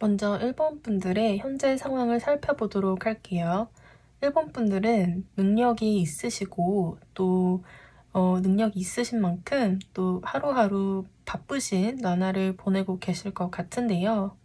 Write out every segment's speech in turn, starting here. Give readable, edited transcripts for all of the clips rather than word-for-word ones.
먼저 일본 분들의 현재 상황을 살펴보도록 할게요. 일본 분들은 능력이 있으시고 또 능력이 있으신 만큼 또 하루하루 바쁘신 나날을 보내고 계실 것 같은데요.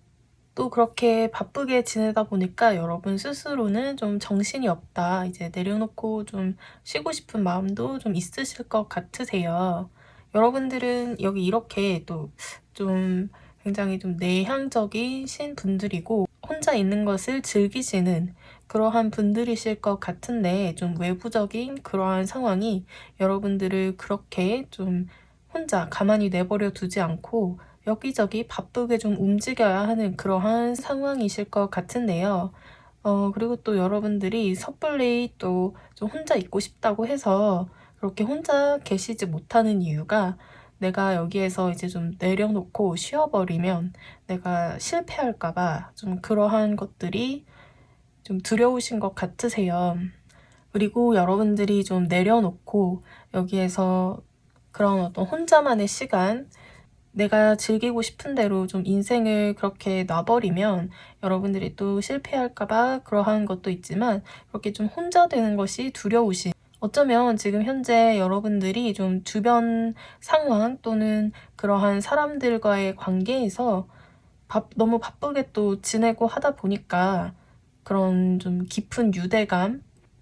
또 그렇게 바쁘게 지내다 보니까 여러분 스스로는 좀 정신이 없다, 이제 내려놓고 좀 쉬고 싶은 마음도 좀 있으실 것 같으세요. 여러분들은 여기 이렇게 또 좀 굉장히 좀 내향적이신 분들이고 혼자 있는 것을 즐기시는 그러한 분들이실 것 같은데, 좀 외부적인 그러한 상황이 여러분들을 그렇게 좀 혼자 가만히 내버려 두지 않고 여기저기 바쁘게 좀 움직여야 하는 그러한 상황이실 것 같은데요. 그리고 또 여러분들이 섣불리 또 좀 혼자 있고 싶다고 해서 그렇게 혼자 계시지 못하는 이유가, 내가 여기에서 이제 좀 내려놓고 쉬어버리면 내가 실패할까봐 좀 그러한 것들이 좀 두려우신 것 같으세요. 그리고 여러분들이 좀 내려놓고 여기에서 그런 어떤 혼자만의 시간, 내가 즐기고 싶은 대로 좀 인생을 그렇게 놔버리면 여러분들이 또 실패할까봐 그러한 것도 있지만, 그렇게 좀 혼자 되는 것이 두려우신, 어쩌면 지금 현재 여러분들이 좀 주변 상황 또는 그러한 사람들과의 관계에서 너무 바쁘게 또 지내고 하다 보니까 그런 좀 깊은 유대감,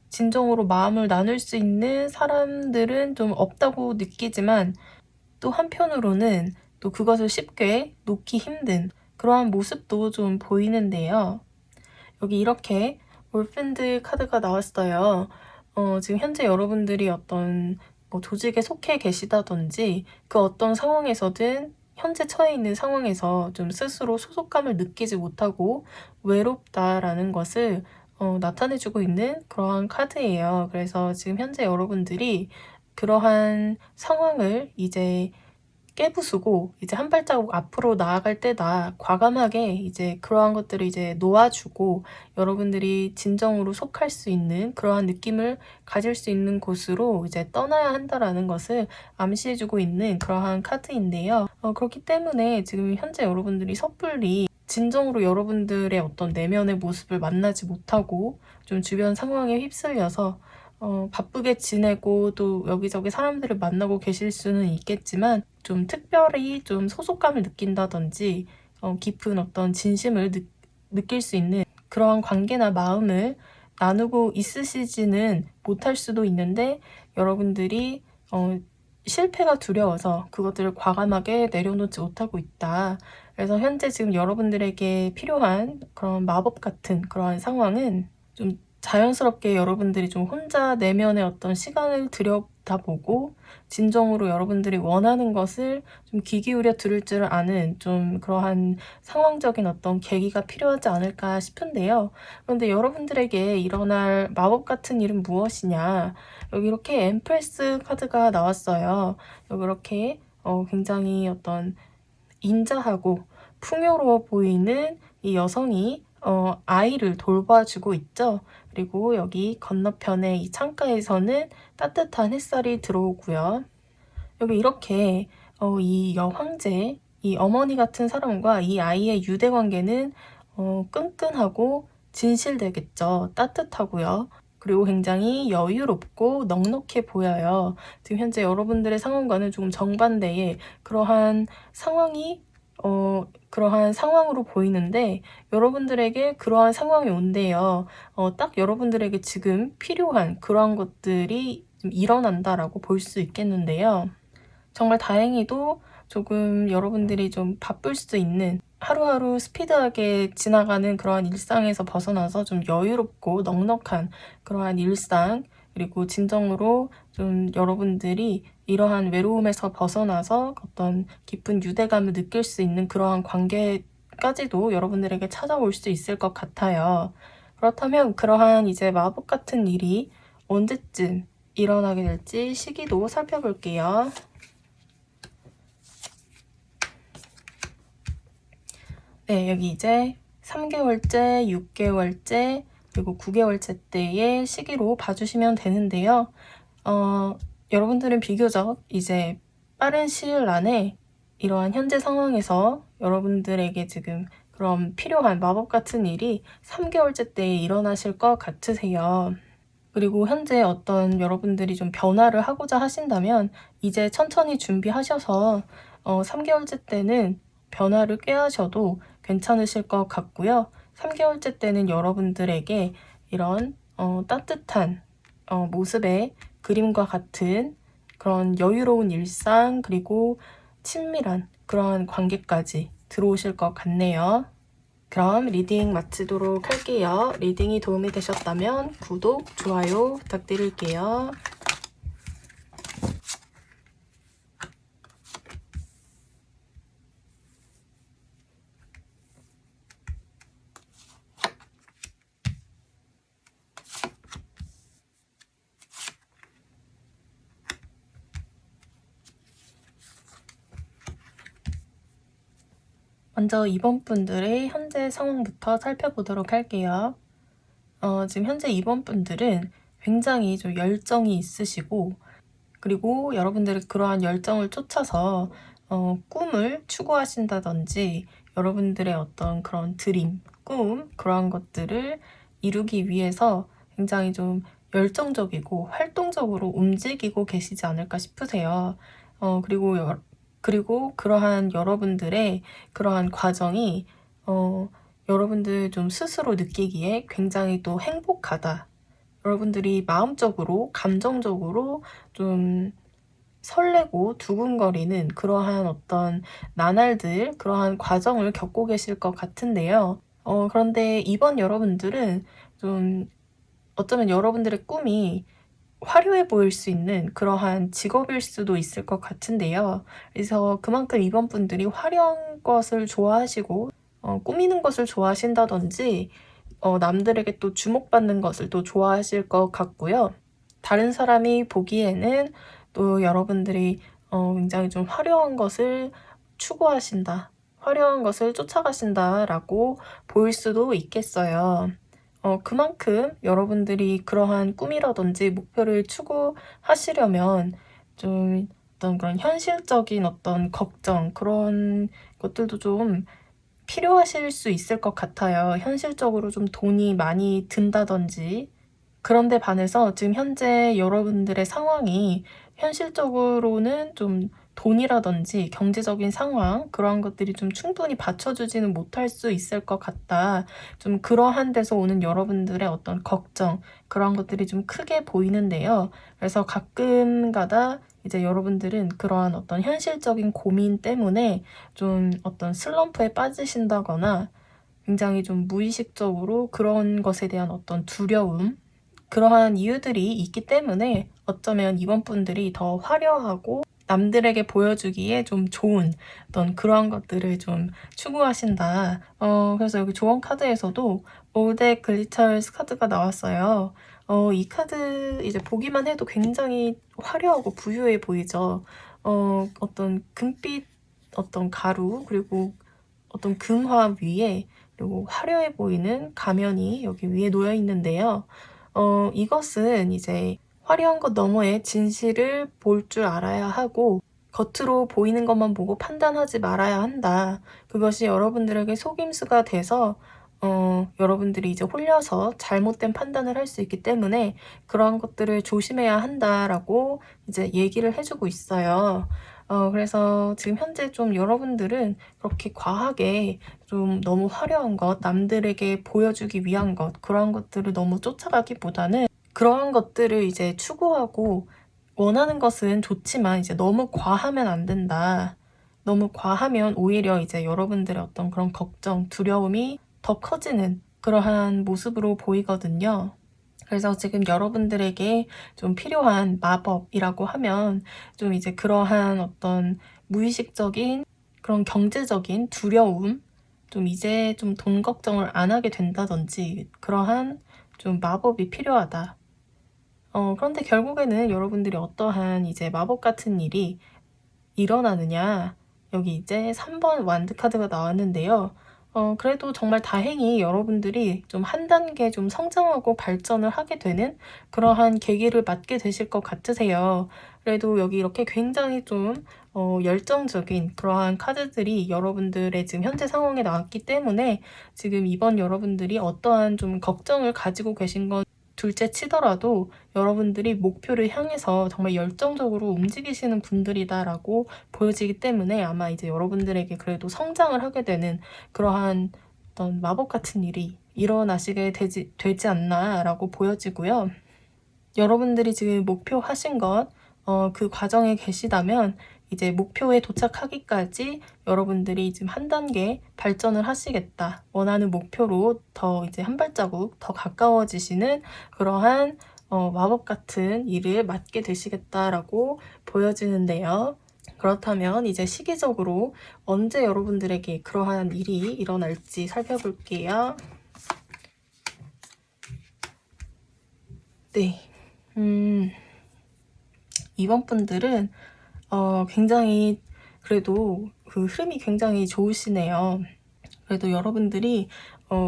진정으로 마음을 나눌 수 있는 사람들은 좀 없다고 느끼지만, 또 한편으로는 또 그것을 쉽게 놓기 힘든 그러한 모습도 좀 보이는데요. 여기 이렇게 올펜드 카드가 나왔어요. 지금 현재 여러분들이 어떤 조직에 속해 계시다든지 그 어떤 상황에서든 현재 처해 있는 상황에서 좀 스스로 소속감을 느끼지 못하고 외롭다라는 것을 나타내주고 있는 그러한 카드예요. 그래서 지금 현재 여러분들이 그러한 상황을 이제 깨부수고 이제 한 발자국 앞으로 나아갈 때다 과감하게 이제 그러한 것들을 이제 놓아주고 여러분들이 진정으로 속할 수 있는 그러한 느낌을 가질 수 있는 곳으로 이제 떠나야 한다라는 것을 암시해주고 있는 그러한 카드인데요. 그렇기 때문에 지금 현재 여러분들이 섣불리 진정으로 여러분들의 어떤 내면의 모습을 만나지 못하고 좀 주변 상황에 휩쓸려서 바쁘게 지내고 또 여기저기 사람들을 만나고 계실 수는 있겠지만, 좀 특별히 좀 소속감을 느낀다든지 깊은 어떤 진심을 느낄 수 있는 그러한 관계나 마음을 나누고 있으시지는 못할 수도 있는데, 여러분들이 실패가 두려워서 그것들을 과감하게 내려놓지 못하고 있다. 그래서 현재 지금 여러분들에게 필요한 그런 마법 같은 그러한 상황은 좀 자연스럽게 여러분들이 좀 혼자 내면의 어떤 시간을 들여다보고 진정으로 여러분들이 원하는 것을 좀 귀 기울여 들을 줄 아는 좀 그러한 상황적인 어떤 계기가 필요하지 않을까 싶은데요. 그런데 여러분들에게 일어날 마법 같은 일은 무엇이냐? 여기 이렇게 엠프레스 카드가 나왔어요. 여기 이렇게 굉장히 어떤 인자하고 풍요로워 보이는 이 여성이 아이를 돌봐주고 있죠. 그리고 여기 건너편의 이 창가에서는 따뜻한 햇살이 들어오고요. 여기 이렇게 이 여황제, 이 어머니 같은 사람과 이 아이의 유대 관계는 끈끈하고 진실되겠죠. 따뜻하고요. 그리고 굉장히 여유롭고 넉넉해 보여요. 지금 현재 여러분들의 상황과는 조금 정반대의 그러한 상황이 그러한 상황으로 보이는데, 여러분들에게 그러한 상황이 온대요. 딱 여러분들에게 지금 필요한 그러한 것들이 좀 일어난다라고 볼 수 있겠는데요. 정말 다행히도 조금 여러분들이 좀 바쁠 수 있는 하루하루 스피드하게 지나가는 그러한 일상에서 벗어나서 좀 여유롭고 넉넉한 그러한 일상, 그리고 진정으로 좀 여러분들이 이러한 외로움에서 벗어나서 어떤 깊은 유대감을 느낄 수 있는 그러한 관계까지도 여러분들에게 찾아올 수 있을 것 같아요. 그렇다면 그러한 이제 마법 같은 일이 언제쯤 일어나게 될지 시기도 살펴볼게요. 네, 여기 이제 3개월째, 6개월째, 그리고 9개월째 때의 시기로 봐주시면 되는데요. 여러분들은 비교적 이제 빠른 시일 안에 이러한 현재 상황에서 여러분들에게 지금 그럼 필요한 마법 같은 일이 3개월째 때에 일어나실 것 같으세요. 그리고 현재 어떤 여러분들이 좀 변화를 하고자 하신다면 이제 천천히 준비하셔서 3개월째 때는 변화를 꾀하셔도 괜찮으실 것 같고요. 3개월째 때는 여러분들에게 이런 따뜻한 모습의 그림과 같은 그런 여유로운 일상, 그리고 친밀한 그러한 관계까지 들어오실 것 같네요. 그럼 리딩 마치도록 할게요. 리딩이 도움이 되셨다면 구독, 좋아요 부탁드릴게요. 먼저 이번 분들의 현재 상황부터 살펴보도록 할게요. 지금 현재 이번 분들은 굉장히 좀 열정이 있으시고, 그리고 여러분들의 그러한 열정을 쫓아서 꿈을 추구하신다든지 여러분들의 어떤 그런 드림, 꿈, 그러한 것들을 이루기 위해서 굉장히 좀 열정적이고 활동적으로 움직이고 계시지 않을까 싶으세요. 그리고 그러한 여러분들의 그러한 과정이 여러분들 좀 스스로 느끼기에 굉장히 또 행복하다. 여러분들이 마음적으로, 감정적으로 좀 설레고 두근거리는 그러한 어떤 나날들, 그러한 과정을 겪고 계실 것 같은데요. 그런데 이번 여러분들은 좀 어쩌면 여러분들의 꿈이 화려해 보일 수 있는 그러한 직업일 수도 있을 것 같은데요. 그래서 그만큼 이번 분들이 화려한 것을 좋아하시고 꾸미는 것을 좋아하신다든지 남들에게 또 주목받는 것을 또 좋아하실 것 같고요. 다른 사람이 보기에는 또 여러분들이 굉장히 좀 화려한 것을 추구하신다, 화려한 것을 쫓아가신다라고 보일 수도 있겠어요. 그만큼 여러분들이 그러한 꿈이라든지 목표를 추구하시려면 좀 어떤 그런 현실적인 어떤 걱정, 그런 것들도 좀 필요하실 수 있을 것 같아요. 현실적으로 좀 돈이 많이 든다든지. 그런데 반해서 지금 현재 여러분들의 상황이 현실적으로는 좀 돈이라든지 경제적인 상황, 그러한 것들이 좀 충분히 받쳐주지는 못할 수 있을 것 같다. 좀 그러한 데서 오는 여러분들의 어떤 걱정, 그러한 것들이 좀 크게 보이는데요. 그래서 가끔가다 이제 여러분들은 그러한 어떤 현실적인 고민 때문에 좀 어떤 슬럼프에 빠지신다거나 굉장히 좀 무의식적으로 그런 것에 대한 어떤 두려움, 그러한 이유들이 있기 때문에 어쩌면 이번 분들이 더 화려하고 남들에게 보여주기에 좀 좋은 어떤 그러한 것들을 좀 추구하신다. 그래서 여기 조언 카드에서도 올드 글리터스 카드가 나왔어요. 이 카드 이제 보기만 해도 굉장히 화려하고 부유해 보이죠. 어떤 금빛 어떤 가루, 그리고 어떤 금화 위에, 그리고 화려해 보이는 가면이 여기 위에 놓여 있는데요. 이것은 이제 화려한 것 너머의 진실을 볼 줄 알아야 하고 겉으로 보이는 것만 보고 판단하지 말아야 한다. 그것이 여러분들에게 속임수가 돼서 여러분들이 이제 홀려서 잘못된 판단을 할 수 있기 때문에 그러한 것들을 조심해야 한다라고 이제 얘기를 해주고 있어요. 그래서 지금 현재 좀 여러분들은 그렇게 과하게 좀 너무 화려한 것, 남들에게 보여주기 위한 것, 그러한 것들을 너무 쫓아가기보다는 그러한 것들을 이제 추구하고 원하는 것은 좋지만 이제 너무 과하면 안 된다. 너무 과하면 오히려 이제 여러분들의 어떤 그런 걱정, 두려움이 더 커지는 그러한 모습으로 보이거든요. 그래서 지금 여러분들에게 좀 필요한 마법이라고 하면 좀 이제 그러한 어떤 무의식적인 그런 경제적인 두려움, 좀 이제 좀 돈 걱정을 안 하게 된다든지 그러한 좀 마법이 필요하다. 그런데 결국에는 여러분들이 어떠한 이제 마법 같은 일이 일어나느냐. 여기 이제 3번 완드 카드가 나왔는데요. 그래도 정말 다행히 여러분들이 좀 한 단계 좀 성장하고 발전을 하게 되는 그러한 계기를 맞게 되실 것 같으세요. 그래도 여기 이렇게 굉장히 좀 열정적인 그러한 카드들이 여러분들의 지금 현재 상황에 나왔기 때문에 지금 이번 여러분들이 어떠한 좀 걱정을 가지고 계신 건 둘째 치더라도 여러분들이 목표를 향해서 정말 열정적으로 움직이시는 분들이다라고 보여지기 때문에 아마 이제 여러분들에게 그래도 성장을 하게 되는 그러한 어떤 마법 같은 일이 일어나시게 되지 않나라고 보여지고요. 여러분들이 지금 목표하신 것, 그 과정에 계시다면 이제 목표에 도착하기까지 여러분들이 지금 한 단계 발전을 하시겠다. 원하는 목표로 더 이제 한 발자국 더 가까워지시는 그러한 마법 같은 일을 맡게 되시겠다라고 보여지는데요. 그렇다면 이제 시기적으로 언제 여러분들에게 그러한 일이 일어날지 살펴볼게요. 네. 이번 분들은 굉장히 그래도 그 흐름이 굉장히 좋으시네요. 그래도 여러분들이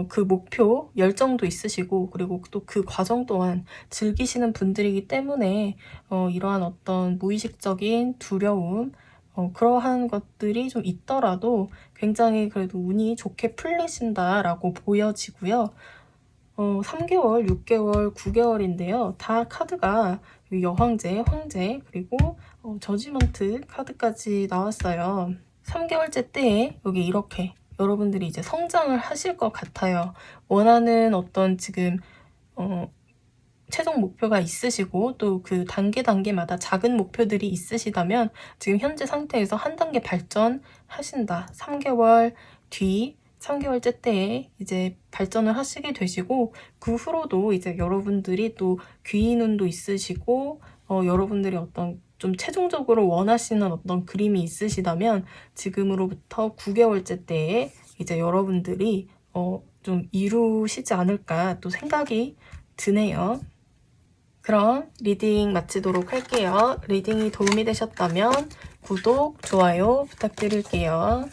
그 목표, 열정도 있으시고 그리고 또 그 과정 또한 즐기시는 분들이기 때문에 이러한 어떤 무의식적인 두려움, 그러한 것들이 좀 있더라도 굉장히 그래도 운이 좋게 풀리신다라고 보여지고요. 3개월, 6개월, 9개월인데요. 다 카드가 여황제, 황제, 그리고 저지먼트 카드까지 나왔어요. 3개월째 때에 여기 이렇게 여러분들이 이제 성장을 하실 것 같아요. 원하는 어떤 지금 최종 목표가 있으시고 또 그 단계마다 작은 목표들이 있으시다면 지금 현재 상태에서 한 단계 발전하신다. 3개월 뒤 3개월째 때에 이제 발전을 하시게 되시고 그 후로도 이제 여러분들이 또 귀인운도 있으시고 여러분들이 어떤 좀 최종적으로 원하시는 어떤 그림이 있으시다면 지금으로부터 9개월째 때에 이제 여러분들이 좀 이루시지 않을까 또 생각이 드네요. 그럼 리딩 마치도록 할게요. 리딩이 도움이 되셨다면 구독, 좋아요 부탁드릴게요.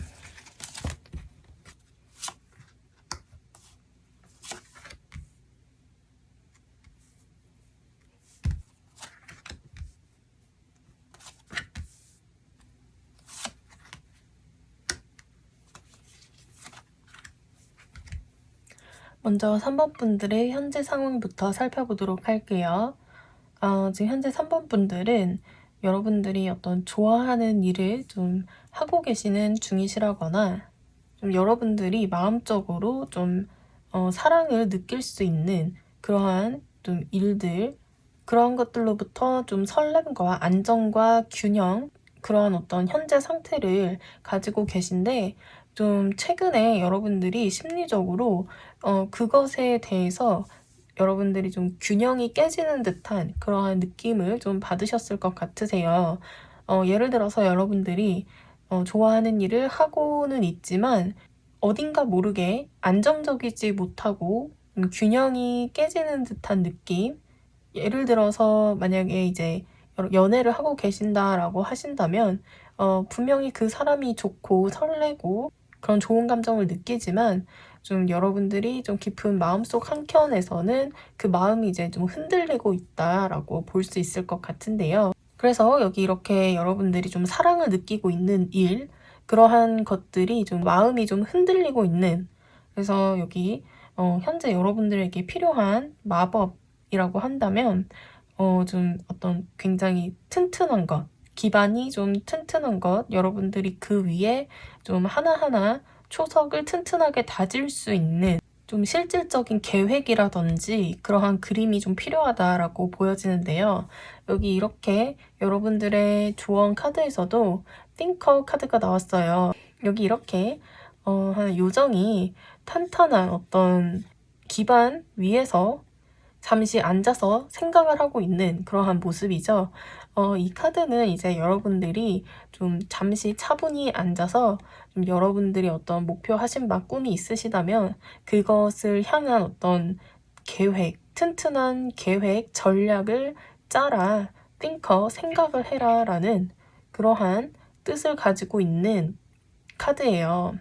먼저 3번 분들의 현재 상황부터 살펴보도록 할게요. 지금 현재 3번 분들은 여러분들이 어떤 좋아하는 일을 좀 하고 계시는 중이시라거나 좀 여러분들이 마음적으로 좀 사랑을 느낄 수 있는 그러한 좀 일들, 그러한 것들로부터 좀 설렘과 안정과 균형, 그러한 어떤 현재 상태를 가지고 계신데 좀 최근에 여러분들이 심리적으로 그것에 대해서 여러분들이 좀 균형이 깨지는 듯한 그러한 느낌을 좀 받으셨을 것 같으세요. 예를 들어서 여러분들이 좋아하는 일을 하고는 있지만 어딘가 모르게 안정적이지 못하고 균형이 깨지는 듯한 느낌. 예를 들어서 만약에 이제 연애를 하고 계신다라고 하신다면 분명히 그 사람이 좋고 설레고 그런 좋은 감정을 느끼지만 좀 여러분들이 좀 깊은 마음속 한켠에서는 그 마음이 이제 좀 흔들리고 있다라고 볼 수 있을 것 같은데요. 그래서 여기 이렇게 여러분들이 좀 사랑을 느끼고 있는 일, 그러한 것들이 좀 마음이 좀 흔들리고 있는, 그래서 여기 현재 여러분들에게 필요한 마법이라고 한다면 좀 어떤 굉장히 튼튼한 것, 기반이 좀 튼튼한 것, 여러분들이 그 위에 좀 하나하나 초석을 튼튼하게 다질 수 있는 좀 실질적인 계획이라든지 그러한 그림이 좀 필요하다라고 보여지는데요. 여기 이렇게 여러분들의 조언 카드에서도 띵커 카드가 나왔어요. 여기 이렇게 한 요정이 탄탄한 어떤 기반 위에서 잠시 앉아서 생각을 하고 있는 그러한 모습이죠. 이 카드는 이제 여러분들이 좀 잠시 차분히 앉아서 좀 여러분들이 어떤 목표하신 바 꿈이 있으시다면 그것을 향한 어떤 계획, 튼튼한 계획, 전략을 짜라, think, 생각을 해라 라는 그러한 뜻을 가지고 있는 카드예요.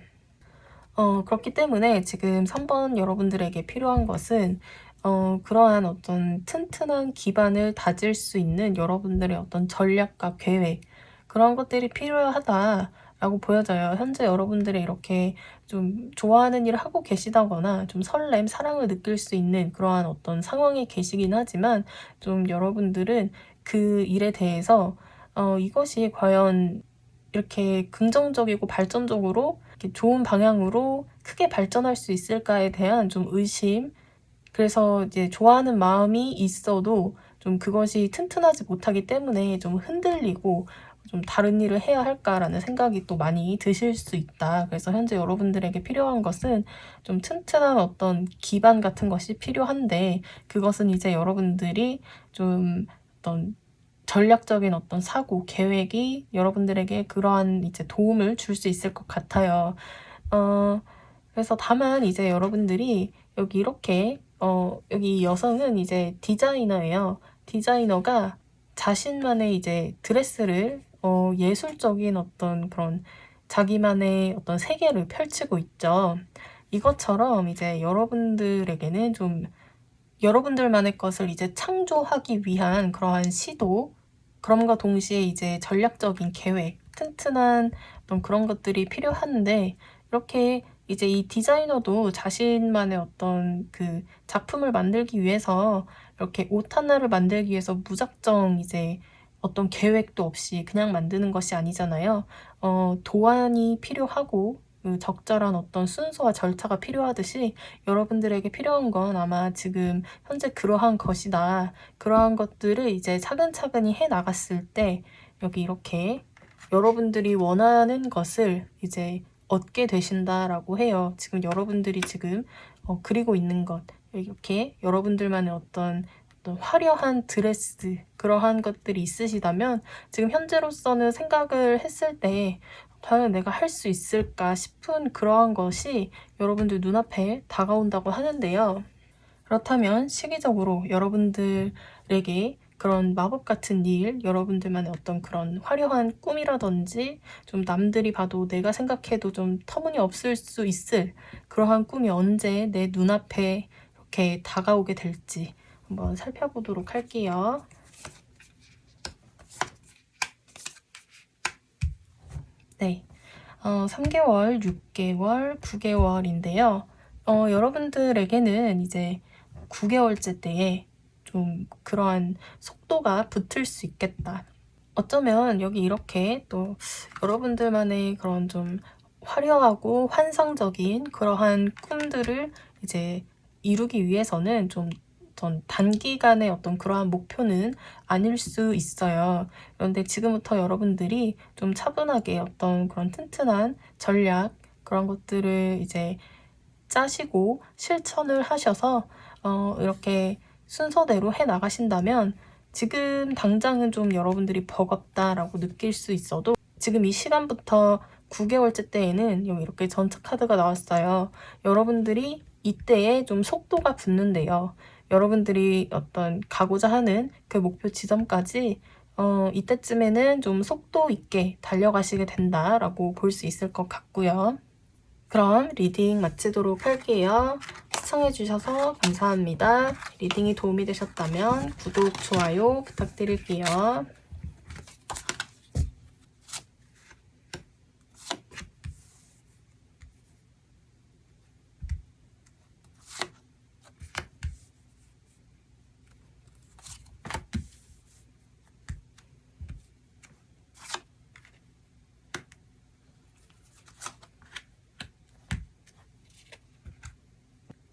그렇기 때문에 지금 3번 여러분들에게 필요한 것은 그러한 어떤 튼튼한 기반을 다질 수 있는 여러분들의 어떤 전략과 계획, 그런 것들이 필요하다라고 보여져요. 현재 여러분들이 이렇게 좀 좋아하는 일을 하고 계시다거나 좀 설렘, 사랑을 느낄 수 있는 그러한 어떤 상황에 계시긴 하지만 좀 여러분들은 그 일에 대해서 이것이 과연 이렇게 긍정적이고 발전적으로 이렇게 좋은 방향으로 크게 발전할 수 있을까에 대한 좀 의심, 그래서 이제 좋아하는 마음이 있어도 좀 그것이 튼튼하지 못하기 때문에 좀 흔들리고 좀 다른 일을 해야 할까라는 생각이 또 많이 드실 수 있다. 그래서 현재 여러분들에게 필요한 것은 좀 튼튼한 어떤 기반 같은 것이 필요한데, 그것은 이제 여러분들이 좀 어떤 전략적인 어떤 사고, 계획이 여러분들에게 그러한 이제 도움을 줄 수 있을 것 같아요. 그래서 다만 이제 여러분들이 여기 이렇게, 여기 여성은 이제 디자이너예요. 디자이너가 자신만의 이제 드레스를, 예술적인 어떤 그런 자기만의 어떤 세계를 펼치고 있죠. 이것처럼 이제 여러분들에게는 좀 여러분들만의 것을 이제 창조하기 위한 그러한 시도, 그럼과 동시에 이제 전략적인 계획, 튼튼한 어떤 그런 것들이 필요한데, 이렇게 이제 이 디자이너도 자신만의 어떤 그 작품을 만들기 위해서 이렇게 옷 하나를 만들기 위해서 무작정 이제 어떤 계획도 없이 그냥 만드는 것이 아니잖아요. 도안이 필요하고 그 적절한 어떤 순서와 절차가 필요하듯이 여러분들에게 필요한 건 아마 지금 현재 그러한 것이다. 그러한 것들을 이제 차근차근히 해 나갔을 때 여기 이렇게 여러분들이 원하는 것을 이제 얻게 되신다라고 해요. 지금 여러분들이 지금 그리고 있는 것, 이렇게 여러분들만의 어떤 화려한 드레스, 그러한 것들이 있으시다면 지금 현재로서는 생각을 했을 때 과연 내가 할 수 있을까 싶은 그러한 것이 여러분들 눈앞에 다가온다고 하는데요. 그렇다면 시기적으로 여러분들에게 그런 마법 같은 일, 여러분들만의 어떤 그런 화려한 꿈이라든지 좀 남들이 봐도 내가 생각해도 좀 터무니없을 수 있을 그러한 꿈이 언제 내 눈앞에 이렇게 다가오게 될지 한번 살펴보도록 할게요. 네. 3개월, 6개월, 9개월인데요. 여러분들에게는 이제 9개월째 때에 좀 그러한 속도가 붙을 수 있겠다. 어쩌면 여기 이렇게 또 여러분들만의 그런 좀 화려하고 환상적인 그러한 꿈들을 이제 이루기 위해서는 좀 어떤 단기간의 어떤 그러한 목표는 아닐 수 있어요. 그런데 지금부터 여러분들이 좀 차분하게 어떤 그런 튼튼한 전략, 그런 것들을 이제 짜시고 실천을 하셔서 이렇게 순서대로 해 나가신다면 지금 당장은 좀 여러분들이 버겁다라고 느낄 수 있어도 지금 이 시간부터 9개월째 때에는 여기 이렇게 전차 카드가 나왔어요. 여러분들이 이때에 좀 속도가 붙는데요. 여러분들이 어떤 가고자 하는 그 목표 지점까지 이때쯤에는 좀 속도 있게 달려가시게 된다라고 볼 수 있을 것 같고요. 그럼 리딩 마치도록 할게요. 시청해주셔서 감사합니다. 리딩이 도움이 되셨다면 구독, 좋아요 부탁드릴게요.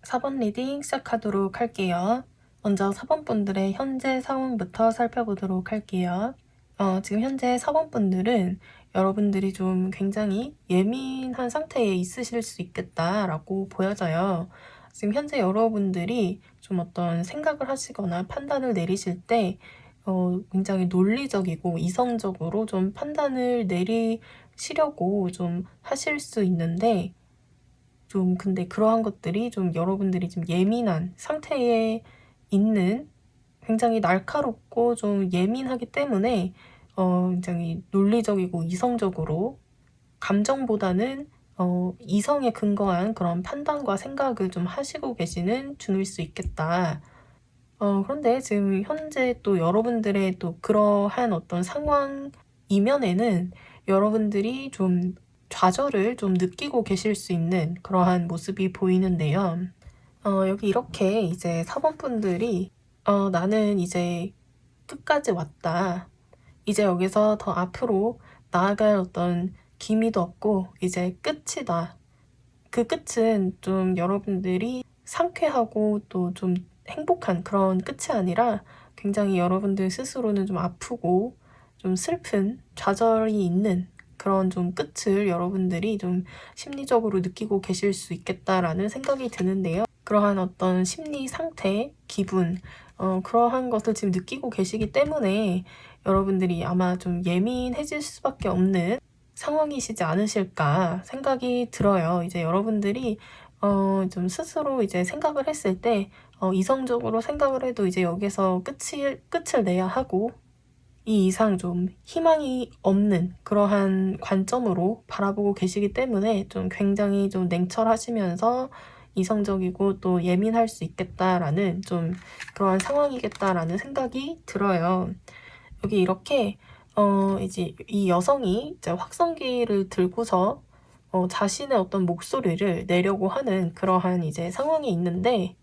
4번 리딩 시작하도록 할게요. 먼저 4번 분들의 현재 상황부터 살펴보도록 할게요. 지금 현재 4번 분들은 여러분들이 좀 굉장히 예민한 상태에 있으실 수 있겠다라고 보여져요. 지금 현재 여러분들이 좀 어떤 생각을 하시거나 판단을 내리실 때 굉장히 논리적이고 이성적으로 좀 판단을 내리시려고 좀 하실 수 있는데 좀 근데 그러한 것들이 좀 여러분들이 좀 예민한 상태에 있는 굉장히 날카롭고 좀 예민하기 때문에 굉장히 논리적이고 이성적으로 감정보다는 이성에 근거한 그런 판단과 생각을 좀 하시고 계시는 중일 수 있겠다. 그런데 지금 현재 또 여러분들의 또 그러한 어떤 상황 이면에는 여러분들이 좀 좌절을 좀 느끼고 계실 수 있는 그러한 모습이 보이는데요. 여기 이렇게 이제 사번분들이 나는 이제 끝까지 왔다. 이제 여기서 더 앞으로 나아갈 어떤 기미도 없고 이제 끝이다. 그 끝은 좀 여러분들이 상쾌하고 또 좀 행복한 그런 끝이 아니라 굉장히 여러분들 스스로는 좀 아프고 좀 슬픈 좌절이 있는 그런 좀 끝을 여러분들이 좀 심리적으로 느끼고 계실 수 있겠다라는 생각이 드는데요. 그러한 어떤 심리 상태, 기분, 그러한 것을 지금 느끼고 계시기 때문에 여러분들이 아마 좀 예민해질 수밖에 없는 상황이시지 않으실까 생각이 들어요. 이제 여러분들이 좀 스스로 이제 생각을 했을 때 이성적으로 생각을 해도 이제 여기서 끝을 내야 하고 이 이상 좀 희망이 없는 그러한 관점으로 바라보고 계시기 때문에 좀 굉장히 좀 냉철하시면서 이성적이고 또 예민할 수 있겠다라는 좀 그러한 상황이겠다라는 생각이 들어요. 여기 이렇게 이제 이 여성이 이제 확성기를 들고서 자신의 어떤 목소리를 내려고 하는 그러한 이제 상황이 있는데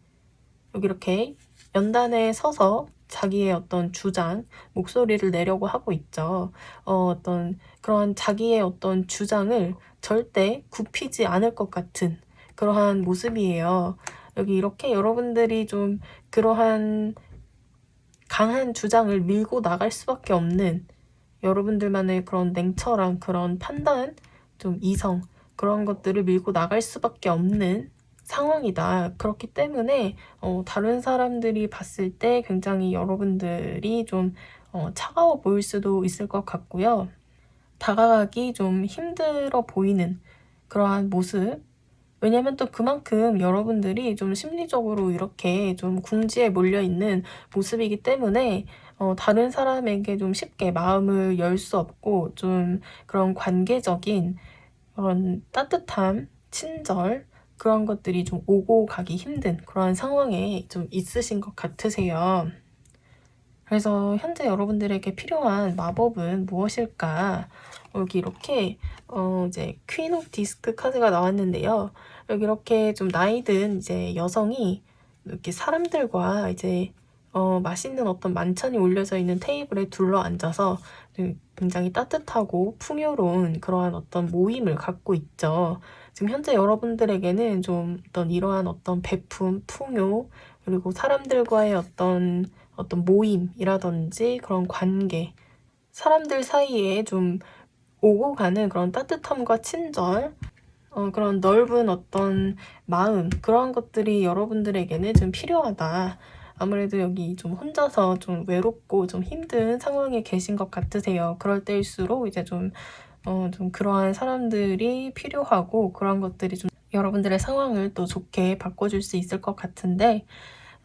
여기 이렇게 연단에 서서 자기의 어떤 주장, 목소리를 내려고 하고 있죠. 어떤 그런 자기의 어떤 주장을 절대 굽히지 않을 것 같은 그러한 모습이에요. 여기 이렇게 여러분들이 좀 그러한 강한 주장을 밀고 나갈 수밖에 없는 여러분들만의 그런 냉철한 그런 판단, 좀 이성, 그런 것들을 밀고 나갈 수밖에 없는 상황이다. 그렇기 때문에 다른 사람들이 봤을 때 굉장히 여러분들이 좀 차가워 보일 수도 있을 것 같고요. 다가가기 좀 힘들어 보이는 그러한 모습. 왜냐면 또 그만큼 여러분들이 좀 심리적으로 이렇게 좀 궁지에 몰려있는 모습이기 때문에 다른 사람에게 좀 쉽게 마음을 열 수 없고 좀 그런 관계적인 그런 따뜻함, 친절 그런 것들이 좀 오고 가기 힘든 그런 상황에 좀 있으신 것 같으세요. 그래서 현재 여러분들에게 필요한 마법은 무엇일까? 여기 이렇게 이제 퀸 오브 디스크 카드가 나왔는데요. 여기 이렇게 좀 나이 든 이제 여성이 이렇게 사람들과 이제 맛있는 어떤 만찬이 올려져 있는 테이블에 둘러 앉아서 굉장히 따뜻하고 풍요로운 그러한 어떤 모임을 갖고 있죠. 지금 현재 여러분들에게는 좀 이러한 어떤 베품, 풍요, 그리고 사람들과의 어떤 모임이라든지 그런 관계, 사람들 사이에 좀 오고 가는 그런 따뜻함과 친절, 그런 넓은 어떤 마음, 그런 것들이 여러분들에게는 좀 필요하다. 아무래도 여기 좀 혼자서 좀 외롭고 좀 힘든 상황에 계신 것 같으세요. 그럴 때일수록 이제 좀 그러한 사람들이 필요하고 그런 것들이 좀 여러분들의 상황을 또 좋게 바꿔줄 수 있을 것 같은데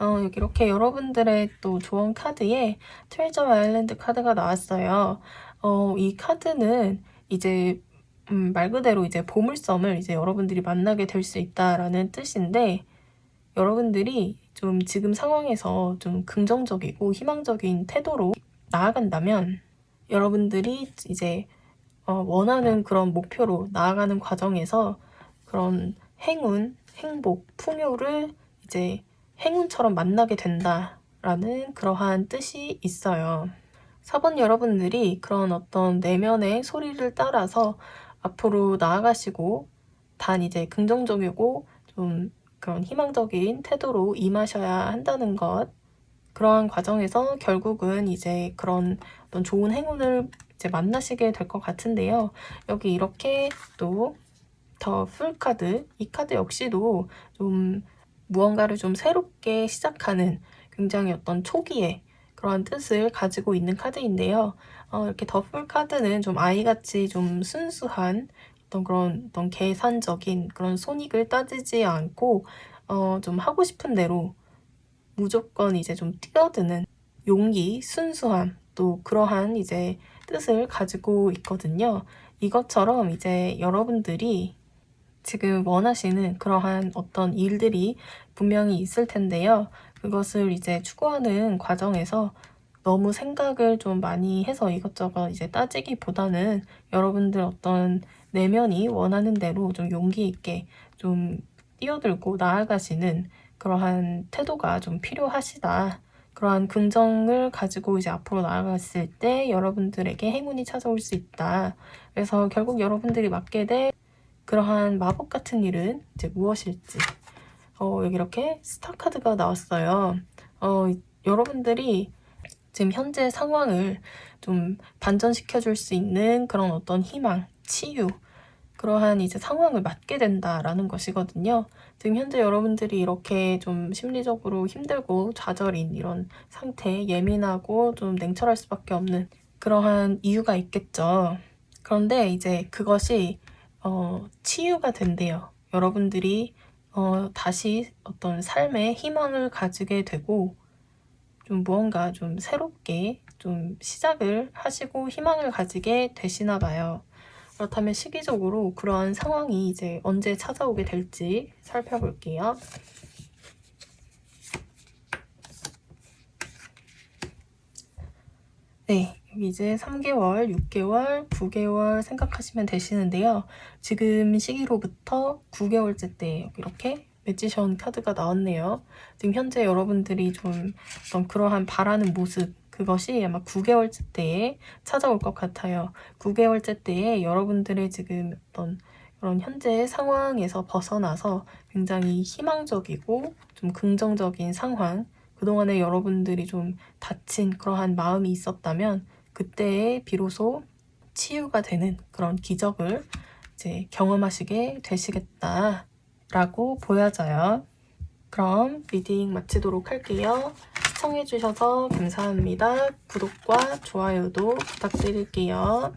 여기 이렇게 여러분들의 또 조언 카드에 트레저 아일랜드 카드가 나왔어요. 이 카드는 이제 말 그대로 이제 보물섬을 이제 여러분들이 만나게 될 수 있다라는 뜻인데 여러분들이 좀 지금 상황에서 좀 긍정적이고 희망적인 태도로 나아간다면 여러분들이 이제 원하는 그런 목표로 나아가는 과정에서 그런 행운, 행복, 풍요를 이제 행운처럼 만나게 된다라는 그러한 뜻이 있어요. 4번 여러분들이 그런 어떤 내면의 소리를 따라서 앞으로 나아가시고 단 이제 긍정적이고 좀 그런 희망적인 태도로 임하셔야 한다는 것. 그러한 과정에서 결국은 이제 그런 어떤 좋은 행운을 이제 만나시게 될 것 같은데요. 여기 이렇게 또 더 풀카드, 이 카드 역시도 좀 무언가를 좀 새롭게 시작하는 굉장히 어떤 초기의 그런 뜻을 가지고 있는 카드인데요. 이렇게 더 풀카드는 좀 아이같이 좀 순수한 어떤 계산적인 그런 손익을 따지지 않고 좀 하고 싶은 대로 무조건 이제 좀 뛰어드는 용기, 순수함, 또 그러한 이제 뜻을 가지고 있거든요. 이것처럼 이제 여러분들이 지금 원하시는 그러한 어떤 일들이 분명히 있을 텐데요. 그것을 이제 추구하는 과정에서 너무 생각을 좀 많이 해서 이것저것 이제 따지기보다는 여러분들 어떤 내면이 원하는 대로 좀 용기 있게 좀 뛰어들고 나아가시는 그러한 태도가 좀 필요하시다. 그러한 긍정을 가지고 이제 앞으로 나아갔을 때 여러분들에게 행운이 찾아올 수 있다. 그래서 결국 여러분들이 맡게 될 그러한 마법 같은 일은 이제 무엇일지. 여기 이렇게 스타 카드가 나왔어요. 여러분들이 지금 현재 상황을 좀 반전시켜 줄 수 있는 그런 어떤 희망, 치유, 그러한 이제 상황을 맞게 된다라는 것이거든요. 지금 현재 여러분들이 이렇게 좀 심리적으로 힘들고 좌절인 이런 상태, 예민하고 좀 냉철할 수밖에 없는 그러한 이유가 있겠죠. 그런데 이제 그것이 치유가 된대요. 여러분들이 다시 어떤 삶의 희망을 가지게 되고 좀 무언가 좀 새롭게 좀 시작을 하시고 희망을 가지게 되시나 봐요. 그렇다면 시기적으로 그러한 상황이 이제 언제 찾아오게 될지 살펴볼게요. 네, 여기 이제 3개월, 6개월, 9개월 생각하시면 되시는데요. 지금 시기로부터 9개월째 때 여기 이렇게 매지션 카드가 나왔네요. 지금 현재 여러분들이 좀 어떤 그러한 바라는 모습, 그것이 아마 9개월째 때에 찾아올 것 같아요. 9개월째 때에 여러분들의 지금 어떤 그런 현재 상황에서 벗어나서 굉장히 희망적이고 좀 긍정적인 상황, 그동안에 여러분들이 좀 다친 그러한 마음이 있었다면 그때에 비로소 치유가 되는 그런 기적을 이제 경험하시게 되시겠다라고 보여져요. 그럼 리딩 마치도록 할게요. 시청해주셔서 감사합니다. 구독과 좋아요도 부탁드릴게요.